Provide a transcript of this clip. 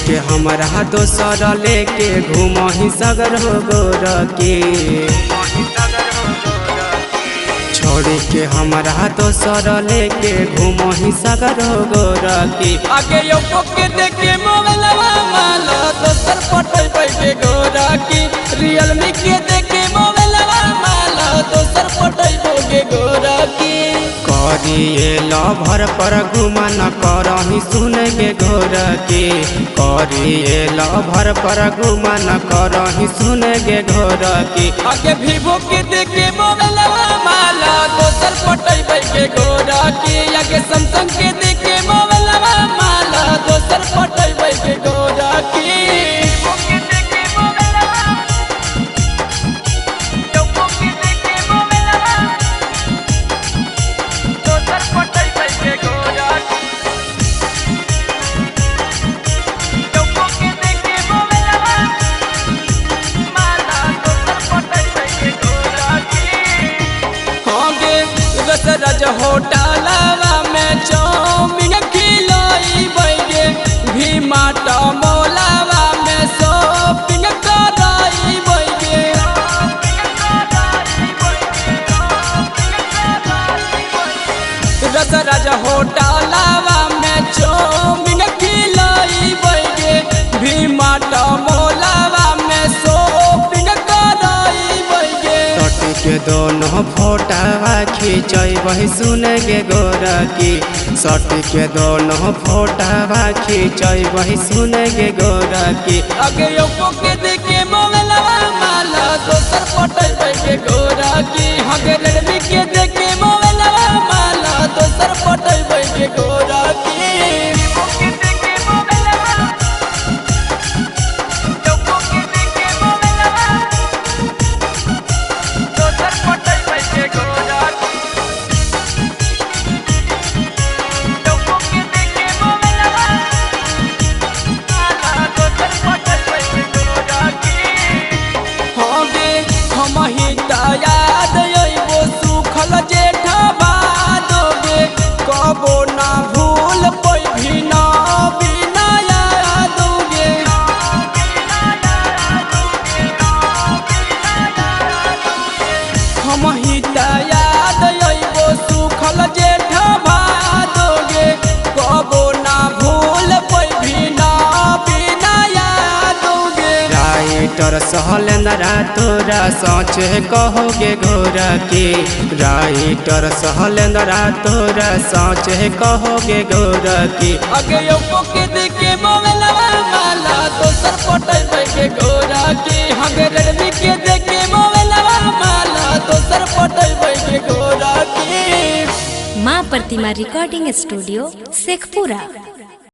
के हमरा दोसर लेके घूमही सगर हो गोरकी। छोड़ के हमरा दोसर लेके घूमही सगर हो गोरकी। आगे यो के देखे मोबाइलवा माला दोसर पटल बैठे गोरकी। रियलमी के देखे मोबाइलवा माला दोसर पटल बोगे गोरकी। करिए लभर पर घुमा न करही सुन गे गोरकी। करिए लभर पर घुमा न करही सुन गे गोरकी। आगे वीवो के देखे मोबाइलवा माला दोसर पटल बैठे गोरकी। आगे सैमसंग के देखे मोबाइलवा माला दोसर पटल बैठे गोरकी। रज होटलवा में चाउमीन खिलाई बैगे। भीमाटा मौलावा में शॉपिंग कराई बैगे। रज होटलवा में चाउमीन खिलाई बैगे। भीमाटा मौलावा में शॉपिंग कराई बैगे। के दोनों फोटवा खींचबही सुन गे गोरकी। सट के दोनों फोटवा खींचबही सुन गे गोरकी। आगे यो के देखे मोबाइलवा माला दोसर पटल बैठे गोरकी। आगे रेडमी के देखे मोबाइलवा माला दोसर पटल बैठे गोरकी। याद अइबो सुखल जेठा बादोगे। कबो ना भूल पैभी ना बिना यादोगे। हम ही याद अइबो सुखल जेठा बादोगे। कबो ना भूल पैभी ना बिना यादोगे। राइटर सहलेंद्रा तोरा सोच कहोगे गोरकी। राइटर सहलेंद्रा तोरा सोच कहोगे गोरकी। आगे यो के देखे मोबाइलवा माला दोसर पटल बैठे गोरकी। आगे रेडमी के देखे मोबाइलवा माला दोसर पटल बैठे गोरकी। माँ प्रतिमा रिकॉर्डिंग स्टूडियो शेखपुरा।